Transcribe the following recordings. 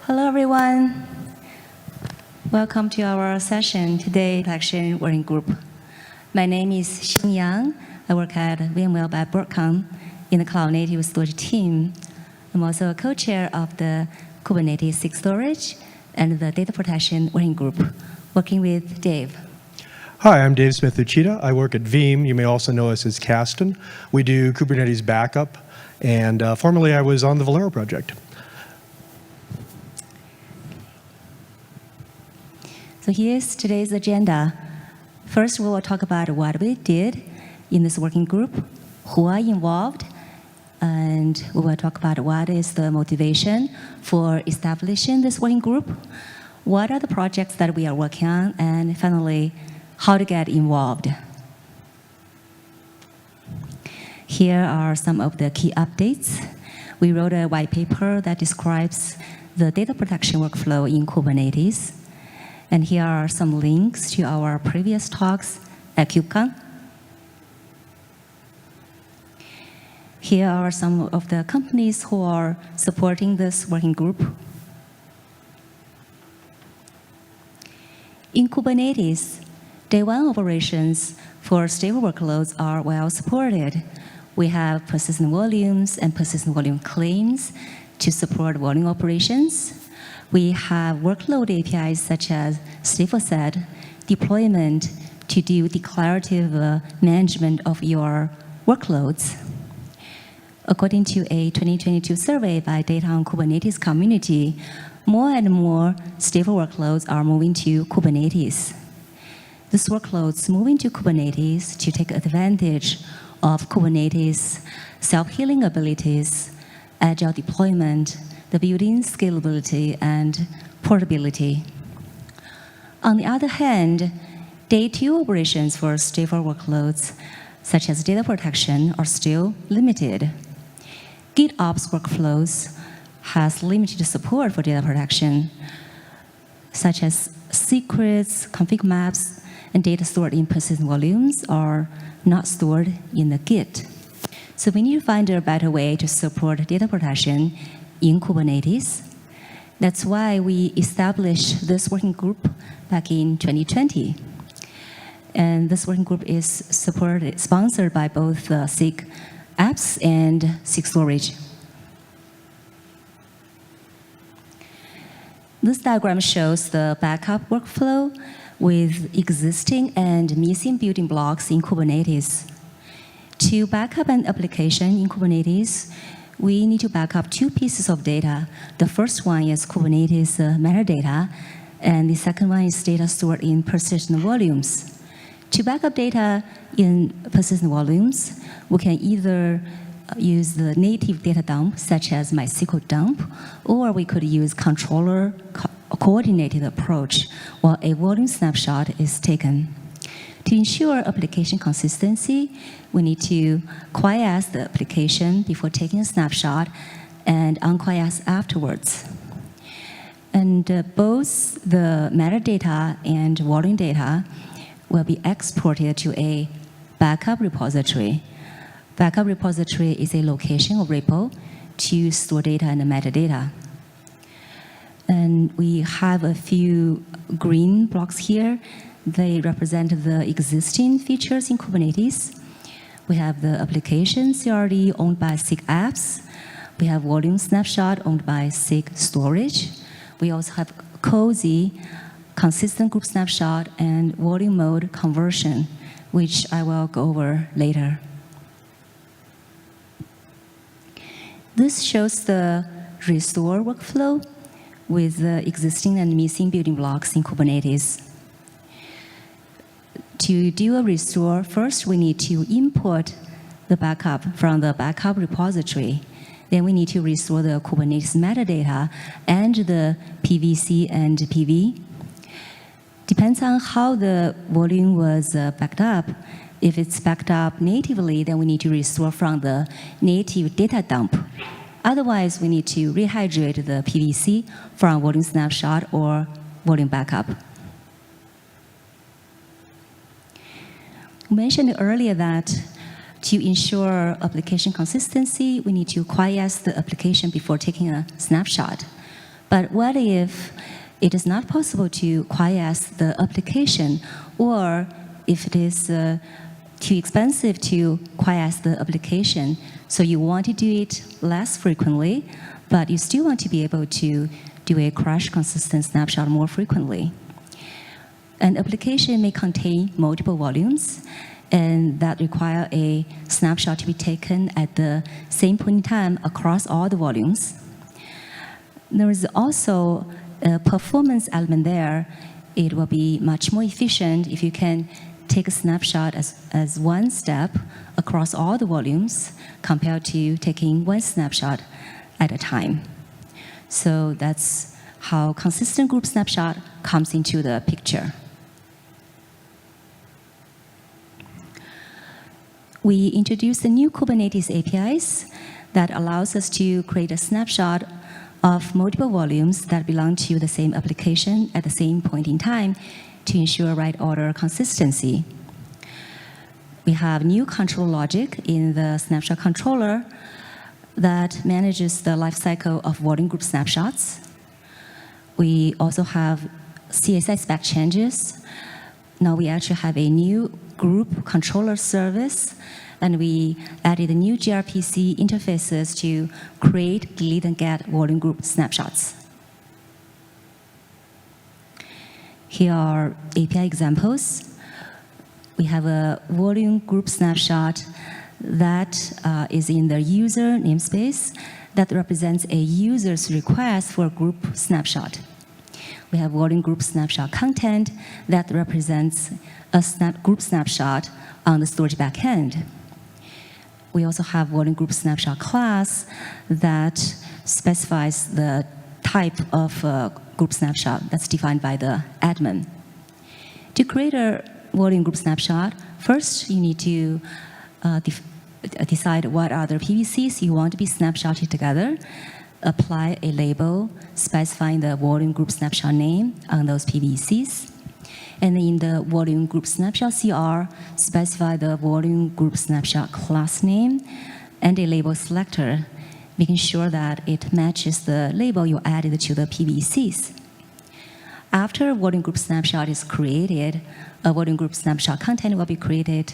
Hello, everyone. Welcome to our session today, Action Working Group. My name is Xing Yang. I work at VMware by Broadcom in the Cloud Native Storage team. I'm also a co-chair of the Kubernetes 6 Storage and the Data Protection Working Group, working with Dave. Hi, I'm Dave Smith-Uchida. I work at Veeam. You may also know us as Kasten. We do Kubernetes backup, and formerly I was on the Valero project. So here's today's agenda. First, we will talk about what we did in this working group, who are involved, and we will talk about what is the motivation for establishing this working group, what are the projects that we are working on, and finally, how to get involved. Here are some of the key updates. We wrote a white paper that describes the data protection workflow in Kubernetes. And here are some links to our previous talks at KubeCon. Here are some of the companies who are supporting this working group. In Kubernetes, day one operations for stable workloads are well supported. We have persistent volumes and persistent volume claims to support volume operations. We have workload APIs such as stable-set, deployment to do declarative management of your workloads. According to a 2022 survey by Data on Kubernetes community, more and more stable workloads are moving to Kubernetes. These workloads moving to Kubernetes to take advantage of Kubernetes self-healing abilities, agile deployment, the built-in scalability and portability. On the other hand, day two operations for stable workloads, such as data protection, are still limited. GitOps workflows has limited support for data protection, such as secrets, config maps, and data stored in persistent volumes are not stored in the Git. So we need to find a better way to support data protection in Kubernetes. That's why we established this working group back in 2020. And this working group is sponsored by both SIG apps and SIG storage. This diagram shows the backup workflow with existing and missing building blocks in Kubernetes. To back up an application in Kubernetes, we need to back up two pieces of data. The first one is Kubernetes metadata, and the second one is data stored in persistent volumes. To back up data in persistent volumes, we can either use the native data dump, such as MySQL dump, or we could use controller coordinated approach, while a volume snapshot is taken. To ensure application consistency, we need to quiesce the application before taking a snapshot and unquiesce afterwards. And both the metadata and volume data will be exported to a backup repository. Backup repository is a location or repo to store data and metadata. And we have a few green blocks here. They represent the existing features in Kubernetes. We have the application CRD owned by SIG apps. We have volume snapshot owned by SIG storage. We also have cozy, consistent group snapshot, and volume mode conversion, which I will go over later. This shows the restore workflow with the existing and missing building blocks in Kubernetes. To do a restore, first we need to import the backup from the backup repository. Then we need to restore the Kubernetes metadata and the PVC and PV. Depends on how the volume was backed up. If it's backed up natively, then we need to restore from the native data dump. Otherwise, we need to rehydrate the PVC from volume snapshot or volume backup. We mentioned earlier that to ensure application consistency, we need to quiesce the application before taking a snapshot. But what if it is not possible to quiesce the application, or if it is too expensive to quiesce the application, so you want to do it less frequently, but you still want to be able to do a crash consistent snapshot more frequently. An application may contain multiple volumes, and that require a snapshot to be taken at the same point in time across all the volumes. There is also a performance element there. It will be much more efficient if you can take a snapshot as one step across all the volumes compared to taking one snapshot at a time. So that's how consistent group snapshot comes into the picture. We introduced the new Kubernetes APIs that allows us to create a snapshot of multiple volumes that belong to the same application at the same point in time to ensure right order consistency. We have new control logic in the snapshot controller that manages the lifecycle of volume group snapshots. We also have CSI spec changes. Now we actually have a new group controller service, and we added the new gRPC interfaces to create, delete, and get volume group snapshots. Here are API examples. We have a volume group snapshot that is in the user namespace that represents a user's request for a group snapshot. We have volume group snapshot content that represents a group snapshot on the storage backend. We also have volume group snapshot class that specifies the type of group snapshot that's defined by the admin. To create a volume group snapshot, first you need to decide what are the PVCs you want to be snapshotted together, apply a label specifying the volume group snapshot name on those PVCs. And in the volume group snapshot CR, specify the volume group snapshot class name and a label selector, making sure that it matches the label you added to the PVCs. After a volume group snapshot is created, a volume group snapshot content will be created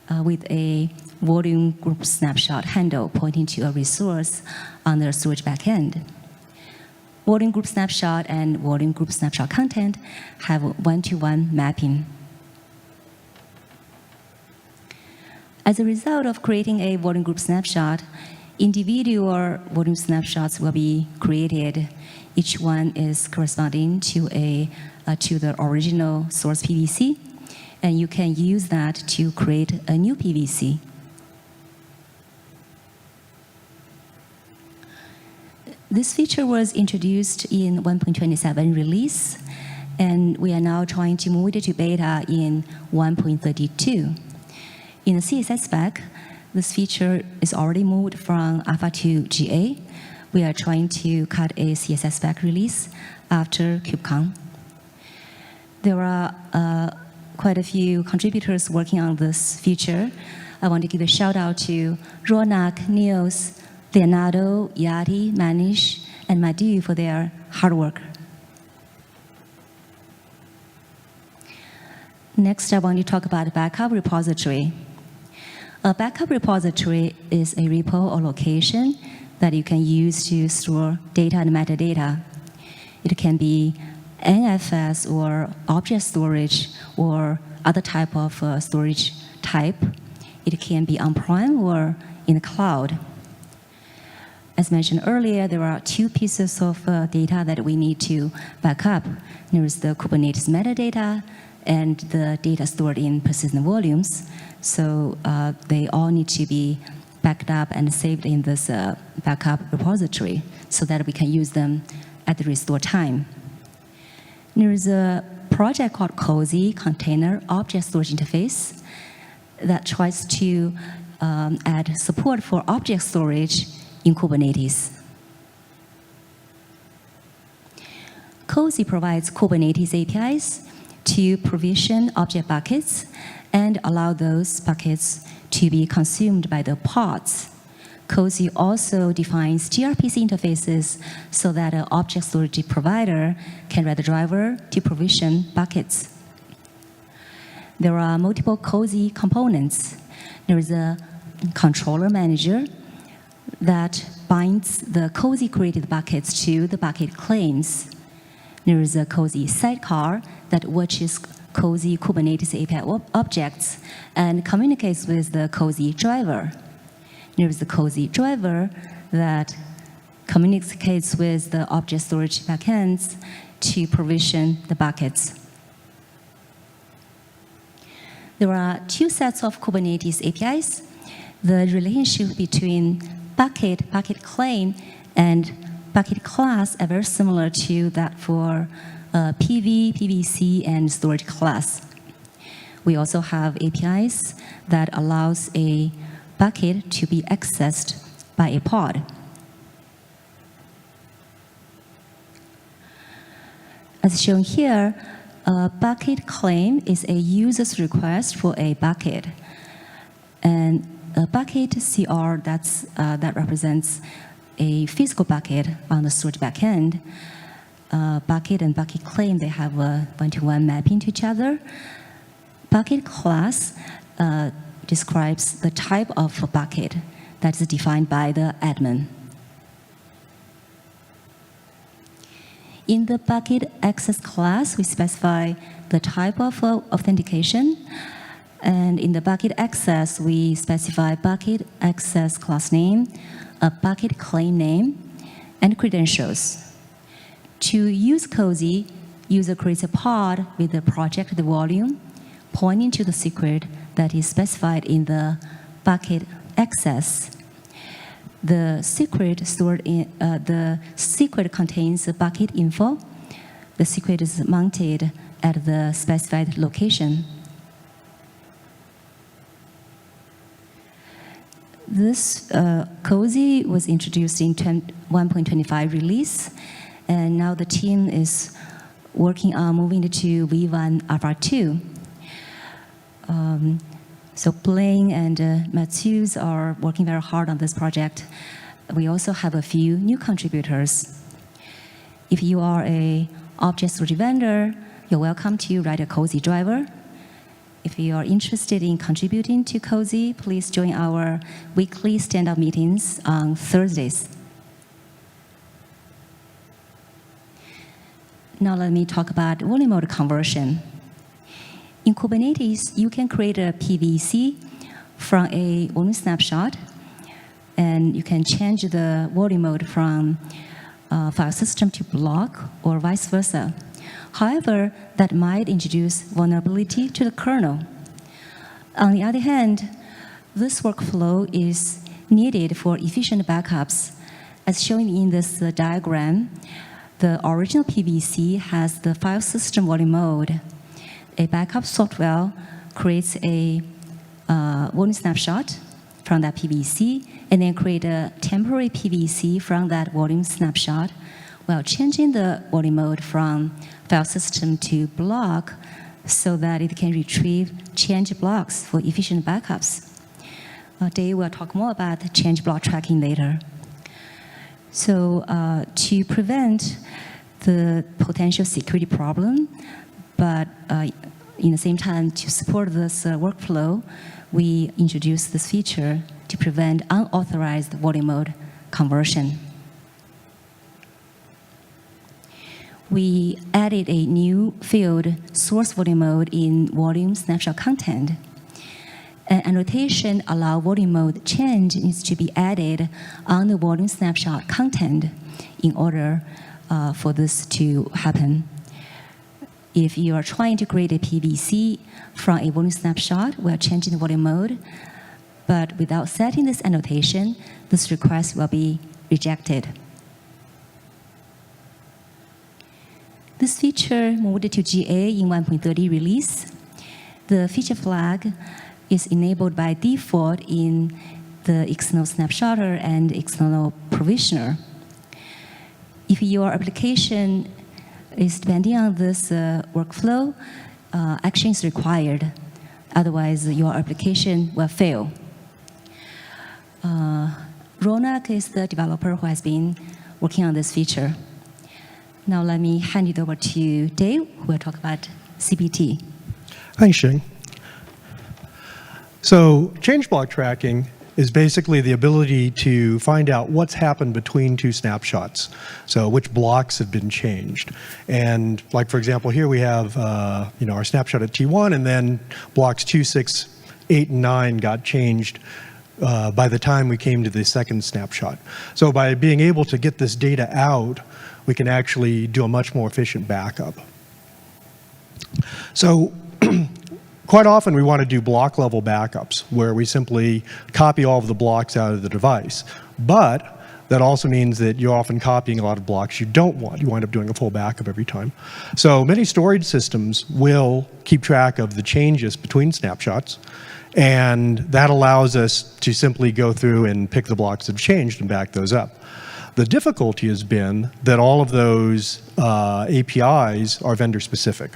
with a volume group snapshot handle pointing to a resource on the storage backend. Volume group snapshot and volume group snapshot content have one-to-one mapping. As a result of creating a volume group snapshot, individual volume snapshots will be created. Each one is corresponding to the original source PVC, and you can use that to create a new PVC. This feature was introduced in 1.27 release, and we are now trying to move it to beta in 1.32. In the CSI spec, this feature is already moved from alpha to GA. We are trying to cut a CSI spec release after KubeCon. There are quite a few contributors working on this feature. I want to give a shout out to Ronak, Niels, Leonardo, Yati, Manish, and Madhu for their hard work. Next, I want to talk about a backup repository. A backup repository is a repo or location that you can use to store data and metadata. It can be NFS or object storage or other type of storage type. It can be on-prem or in the cloud. As mentioned earlier, there are two pieces of data that we need to back up. There is the Kubernetes metadata and the data stored in persistent volumes. So they all need to be backed up and saved in this backup repository so that we can use them at the restore time. There is a project called Cozy Container Object Storage Interface that tries to add support for object storage in Kubernetes. Cozy provides Kubernetes APIs to provision object buckets and allow those buckets to be consumed by the pods. Cozy also defines gRPC interfaces so that an object storage provider can write the driver to provision buckets. There are multiple Cozy components. There is a controller manager that binds the Cozy created buckets to the bucket claims. There is a Cozy sidecar that watches Cozy Kubernetes API objects and communicates with the Cozy driver. There is the Cozy driver that communicates with the object storage backends to provision the buckets. There are two sets of Kubernetes APIs. The relationship between bucket claim, and bucket class are very similar to that for PV, PVC, and storage class. We also have APIs that allows a bucket to be accessed by a pod. As shown here, a bucket claim is a user's request for a bucket. And a bucket CR that represents a physical bucket on the storage backend. Bucket and bucket claim, they have a one-to-one mapping to each other. Bucket class describes the type of a bucket that is defined by the admin. In the bucket access class, we specify the type of authentication. And in the bucket access, we specify bucket access class name, a bucket claim name, and credentials. To use Cozy, user creates a pod with the project volume pointing to the secret that is specified in the bucket access. The secret stored in the secret contains the bucket info. The secret is mounted at the specified location. This Cozy was introduced in 1.25 release, and now the team is working on moving it to V1 Alpha 2. So Blaine and Matthews are working very hard on this project. We also have a few new contributors. If you are an object storage vendor, you're welcome to write a Cozy driver. If you are interested in contributing to Cozy, please join our weekly stand-up meetings on Thursdays. Now let me talk about volume mode conversion. In Kubernetes, you can create a PVC from a volume snapshot, and you can change the volume mode from file system to block or vice versa. However, that might introduce vulnerability to the kernel. On the other hand, this workflow is needed for efficient backups. As shown in this diagram, the original PVC has the file system volume mode. A backup software creates a volume snapshot from that PVC, and then create a temporary PVC from that volume snapshot, while changing the volume mode from file system to block so that it can retrieve change blocks for efficient backups. Dave will talk more about change block tracking later. So to prevent the potential security problem, but in the same time to support this workflow, we introduced this feature to prevent unauthorized volume mode conversion. We added a new field, source volume mode, in volume snapshot content. An annotation allow volume mode change needs to be added on the volume snapshot content in order for this to happen. If you are trying to create a PVC from a volume snapshot while changing the volume mode, but without setting this annotation, this request will be rejected. This feature moved to GA in 1.30 release. The feature flag is enabled by default in the external snapshotter and external provisioner. If your application is depending on this workflow, action is required. Otherwise, your application will fail. Ronak is the developer who has been working on this feature. Now let me hand it over to Dave, who will talk about CPT. Thanks, Xing. So change block tracking is basically the ability to find out what's happened between two snapshots. So which blocks have been changed. And like, for example, here we have our snapshot at T1, and then blocks 2, 6, 8, and 9 got changed by the time we came to the second snapshot. So by being able to get this data out, we can actually do a much more efficient backup. So quite often we want to do block level backups where we simply copy all of the blocks out of the device. But that also means that you're often copying a lot of blocks you don't want. You wind up doing a full backup every time. So many storage systems will keep track of the changes between snapshots, and that allows us to simply go through and pick the blocks that have changed and back those up. The difficulty has been that all of those APIs are vendor specific.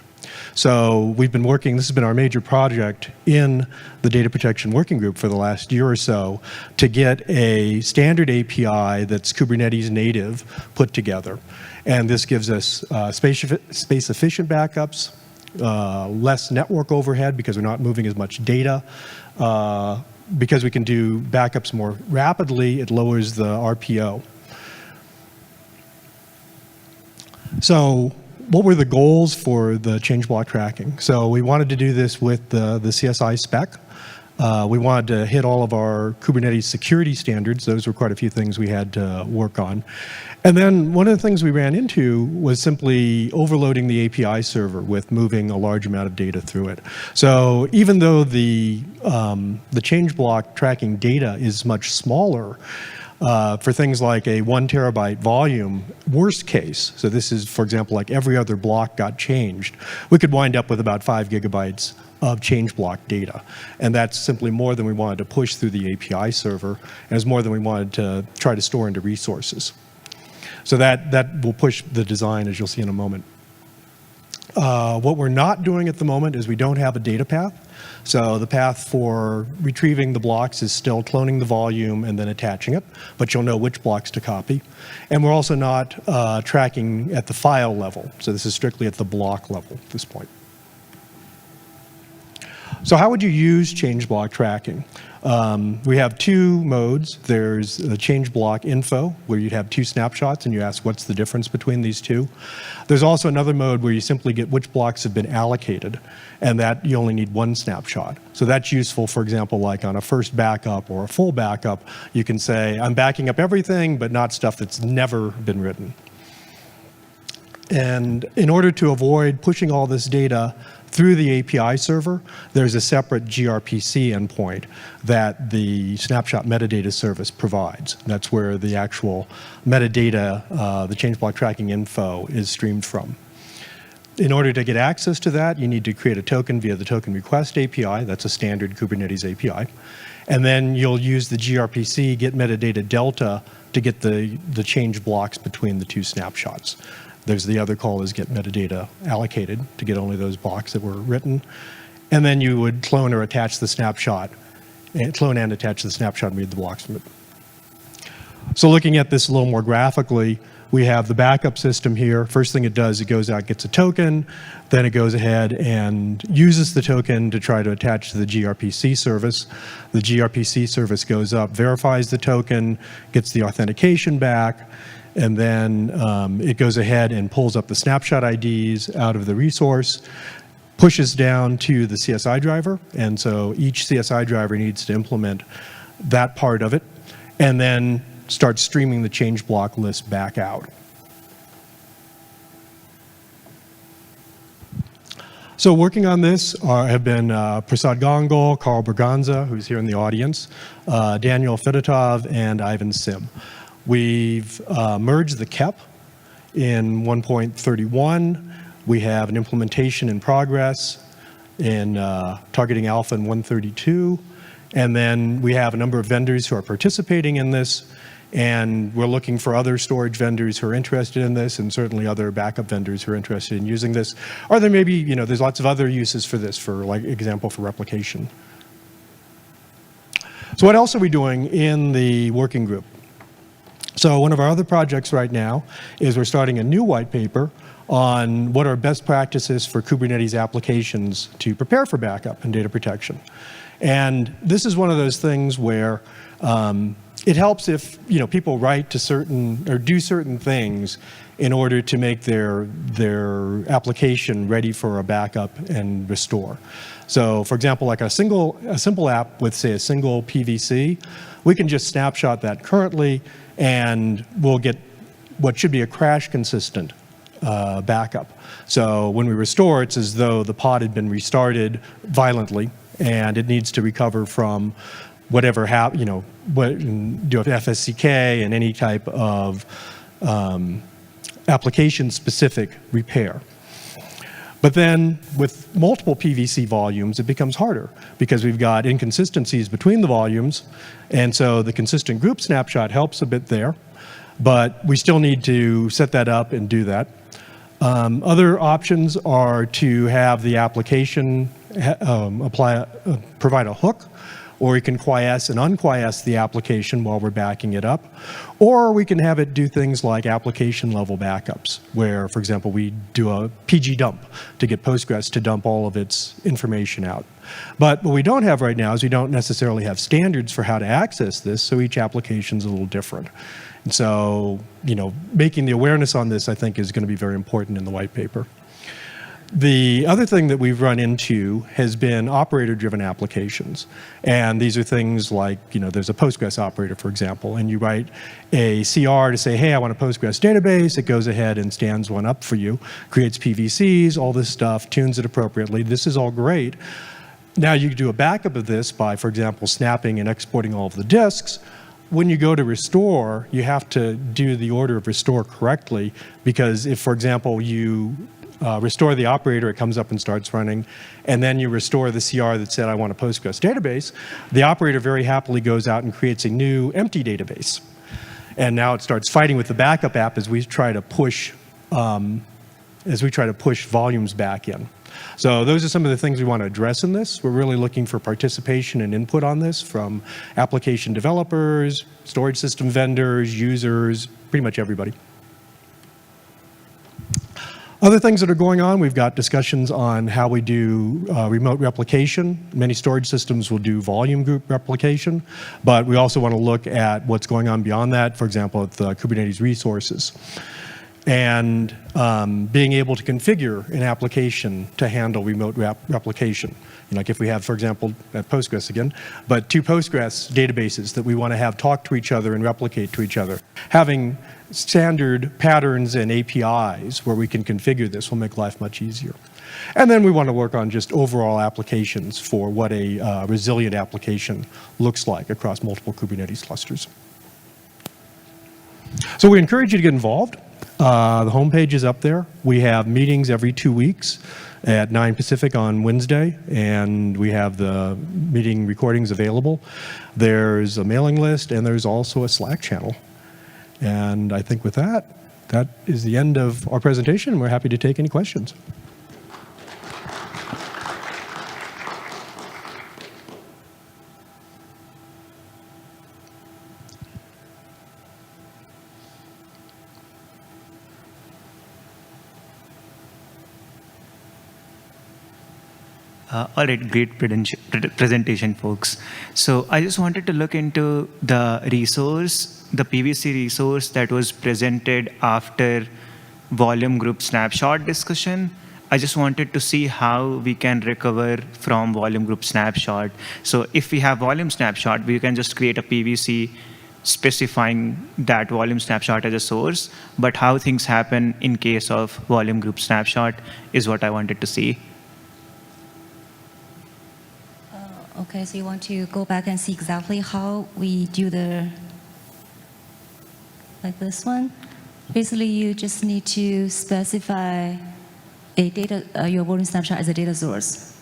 So we've been working, this has been our major project in the data protection working group for the last year or so, to get a standard API that's Kubernetes native put together. And this gives us space efficient backups, less network overhead because we're not moving as much data. Because we can do backups more rapidly, it lowers the RPO. So what were the goals for the change block tracking? So we wanted to do this with the CSI spec. We wanted to hit all of our Kubernetes security standards. Those were quite a few things we had to work on. And then one of the things we ran into was simply overloading the API server with moving a large amount of data through it. So even though the change block tracking data is much smaller, for things like a 1 terabyte volume, worst case, so this is, for example, like every other block got changed, we could wind up with about 5 gigabytes of change block data. And that's simply more than we wanted to push through the API server, and it's more than we wanted to try to store into resources. So that will push the design, as you'll see in a moment. What we're not doing at the moment is we don't have a data path. So the path for retrieving the blocks is still cloning the volume and then attaching it, but you'll know which blocks to copy. And we're also not tracking at the file level. So this is strictly at the block level at this point. So how would you use change block tracking? We have two modes. There's the change block info, where you'd have two snapshots and you ask what's the difference between these two. There's also another mode where you simply get which blocks have been allocated, and that you only need one snapshot. So that's useful, for example, like on a first backup or a full backup, you can say, I'm backing up everything, but not stuff that's never been written. And in order to avoid pushing all this data through the API server, there's a separate gRPC endpoint that the snapshot metadata service provides. That's where the actual metadata, the change block tracking info, is streamed from. In order to get access to that, you need to create a token via the token request API. That's a standard Kubernetes API. And then you'll use the gRPC get metadata delta to get the change blocks between the two snapshots. There's the other call is get metadata allocated to get only those blocks that were written. And then you would clone or attach the snapshot, clone and attach the snapshot and read the blocks from it. So looking at this a little more graphically, we have the backup system here. First thing it does, it goes out, gets a token, then it goes ahead and uses the token to try to attach to the gRPC service. The gRPC service goes up, verifies the token, gets the authentication back, and then it goes ahead and pulls up the snapshot IDs out of the resource, pushes down to the CSI driver, and so each CSI driver needs to implement that part of it, and then start streaming the change block list back out. So working on this have been Prasad Gangal, Carl Berganza, who's here in the audience, Daniel Fedotov, and Ivan Sim. We've merged the KEP in 1.31. We have an implementation in progress in targeting alpha in 132. And then we have a number of vendors who are participating in this. And we're looking for other storage vendors who are interested in this, and certainly other backup vendors who are interested in using this. Or there may be, there's lots of other uses for this, for like example, for replication. So what else are we doing in the working group? So one of our other projects right now is we're starting a new white paper on what are best practices for Kubernetes applications to prepare for backup and data protection. And this is one of those things where it helps if people write to certain or do certain things in order to make their application ready for a backup and restore. So for example, like a simple app with, say, a single PVC, we can just snapshot that currently, and we'll get what should be a crash consistent backup. So when we restore, it's as though the pod had been restarted violently, and it needs to recover from whatever happened, do FSCK and any type of application-specific repair. But then with multiple PVC volumes, it becomes harder because we've got inconsistencies between the volumes, and so the consistent group snapshot helps a bit there, but we still need to set that up and do that. Other options are to have the application provide a hook, or we can quiesce and unquiesce the application while we're backing it up. Or we can have it do things like application level backups, where, for example, we do a PG dump to get Postgres to dump all of its information out. But what we don't have right now is we don't necessarily have standards for how to access this, so each application is a little different. And so, making the awareness on this, I think, is going to be very important in the white paper. The other thing that we've run into has been operator-driven applications. And these are things like, there's a Postgres operator, for example, and you write a CR to say, hey, I want a Postgres database. It goes ahead and stands one up for you, creates PVCs, all this stuff, tunes it appropriately. This is all great. Now you can do a backup of this by, for example, snapping and exporting all of the disks. When you go to restore, you have to do the order of restore correctly, because if, for example, you restore the operator, it comes up and starts running, and then you restore the CR that said, I want a Postgres database, the operator very happily goes out and creates a new empty database. And now it starts fighting with the backup app as we try to push volumes back in. So those are some of the things we want to address in this. We're really looking for participation and input on this from application developers, storage system vendors, users, pretty much everybody. Other things that are going on, we've got discussions on how we do remote replication. Many storage systems will do volume group replication, but we also want to look at what's going on beyond that, for example, with Kubernetes resources. And being able to configure an application to handle remote replication. Like if we have, for example, at Postgres again, but two Postgres databases that we want to have talk to each other and replicate to each other. Having standard patterns and APIs where we can configure this will make life much easier. And then we want to work on just overall applications for what a resilient application looks like across multiple Kubernetes clusters. So we encourage you to get involved. The homepage is up there. We have meetings every 2 weeks at 9 Pacific on Wednesday, and we have the meeting recordings available. There's a mailing list, and there's also a Slack channel. And I think with that, that is the end of our presentation. We're happy to take any questions. All right, great presentation, folks. So I just wanted to look into the resource, the PVC resource that was presented after volume group snapshot discussion. I just wanted to see how we can recover from volume group snapshot. So if we have volume snapshot, we can just create a PVC specifying that volume snapshot as a source. But how things happen in case of volume group snapshot is what I wanted to see. Okay, so you want to go back and see exactly how we do like this one? Basically, you just need to specify your volume snapshot as a data source.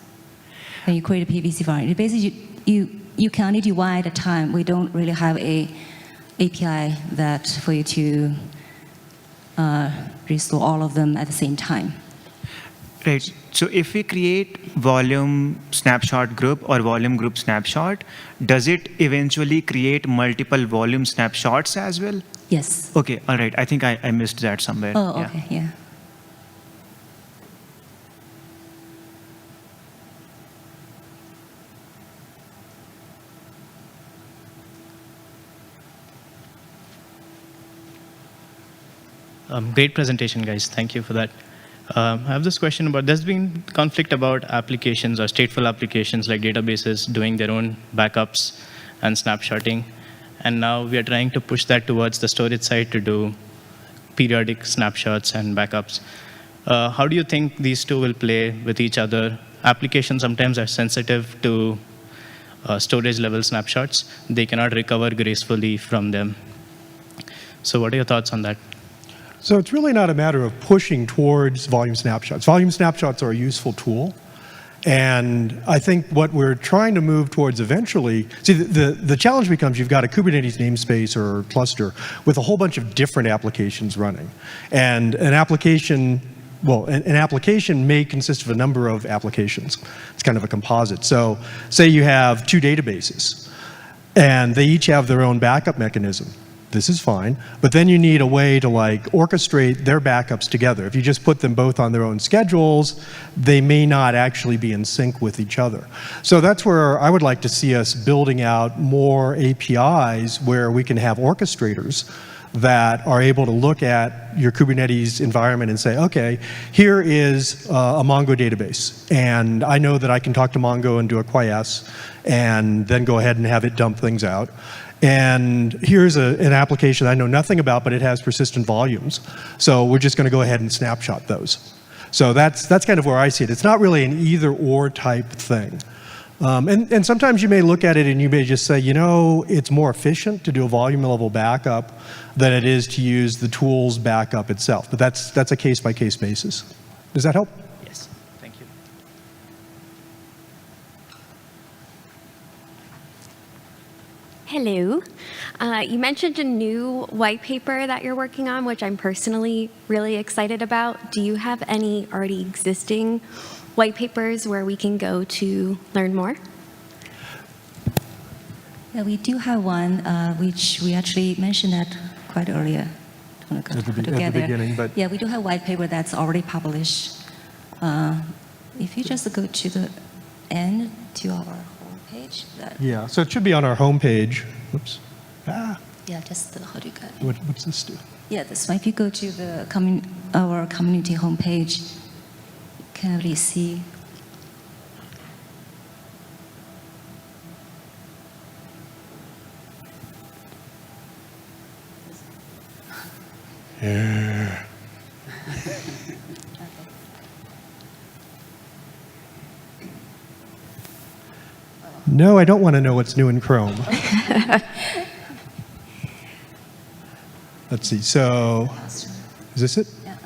And you create a PVC file. Basically, you can only do one at a time. We don't really have a API that for you to restore all of them at the same time. Right. So if we create volume snapshot group or volume group snapshot, does it eventually create multiple volume snapshots as well? Yes. Okay, all right. I think I missed that somewhere. Oh, Yeah. okay, yeah. Great presentation, guys. Thank you for that. I have this question about, there's been conflict about applications or stateful applications like databases doing their own backups and snapshotting. And now we are trying to push that towards the storage side to do periodic snapshots and backups. How do you think these two will play with each other? Applications sometimes are sensitive to storage level snapshots. They cannot recover gracefully from them. So what are your thoughts on that? So it's really not a matter of pushing towards volume snapshots. Volume snapshots are a useful tool. And I think what we're trying to move towards eventually, see, the challenge becomes you've got a Kubernetes namespace or cluster with a whole bunch of different applications running. And an application, well, an application may consist of a number of applications. It's kind of a composite. So say you have two databases, and they each have their own backup mechanism. This is fine, but then you need a way to like orchestrate their backups together. If you just put them both on their own schedules, they may not actually be in sync with each other. So that's where I would like to see us building out more APIs where we can have orchestrators that are able to look at your Kubernetes environment and say, okay, here is a Mongo database, and I know that I can talk to Mongo and do a quiesce, and then go ahead and have it dump things out. And here's an application I know nothing about, but it has persistent volumes. So we're just going to go ahead and snapshot those. So that's kind of where I see it. It's not really an either-or type thing. And sometimes you may look at it and you may just say, you know, it's more efficient to do a volume level backup than it is to use the tool's backup itself. But that's a case-by-case basis. Does that help? Yes, thank you. Hello. You mentioned a new white paper that you're working on, which I'm personally really excited about. Do you have any already existing white papers where we can go to learn more? Yeah, we do have one, which we actually mentioned that quite earlier. At the beginning, but yeah, we do have white paper that's already published. If you just go to the end to our homepage. yeah, so it should be on our homepage. Whoops. Yeah, just how do you get? What's this do? Yeah, that's why if you go to the our community homepage, you can really see. Yeah. No, I don't want to know what's new in Chrome. Let's see. So, is this it? Yeah.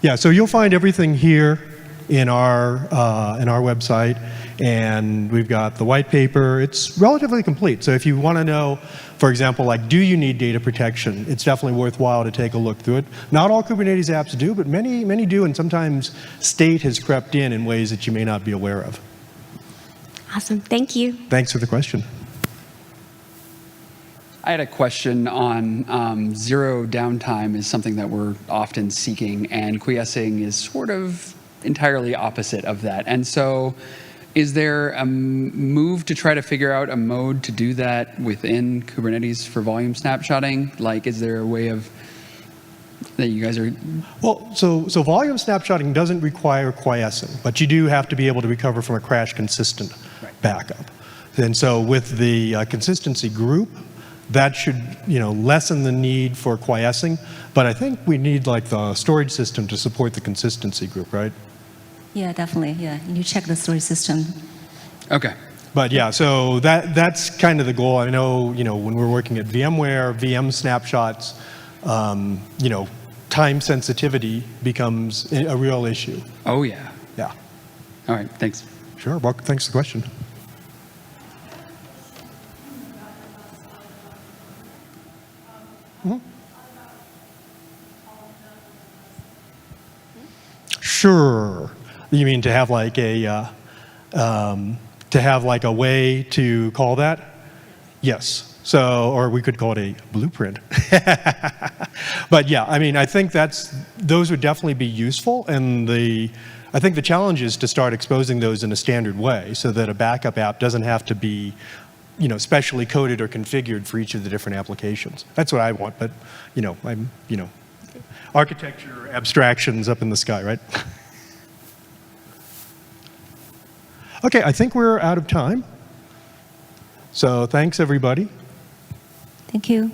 Yeah. So you'll find everything here in our website, and we've got the white paper. It's relatively complete. So if you want to know, for example, like, do you need data protection? It's definitely worthwhile to take a look through it. Not all Kubernetes apps do, but many do, and sometimes state has crept in ways that you may not be aware of. Awesome. Thank you. Thanks for the question. I had a question on zero downtime is something that we're often seeking, and quiescing is sort of entirely opposite of that. And so is there a move to try to figure out a mode to do that within Kubernetes for volume snapshotting? Like, is there a way of that you guys are? Well, so volume snapshotting doesn't require quiescing, but you do have to be able to recover from a crash consistent backup. And so with the consistency group, that should, lessen the need for quiescing. But I think we need like the storage system to support the consistency group, right? Yeah, definitely. Yeah, you check the storage system. Okay. But yeah, so that's kind of the goal. I know, when we're working at VMware, VM snapshots, time sensitivity becomes a real issue. Oh, yeah. Yeah. All right. Thanks. Sure. Well, thanks for the question. Sure. You mean to have like a way to call that? Yes. So, or we could call it a blueprint. But yeah, I mean, I think those would definitely be useful, and I think the challenge is to start exposing those in a standard way so that a backup app doesn't have to be, specially coded or configured for each of the different applications. That's what I want, but, architecture abstractions up in the sky, right? Okay, I think we're out of time. So thanks, everybody. Thank you.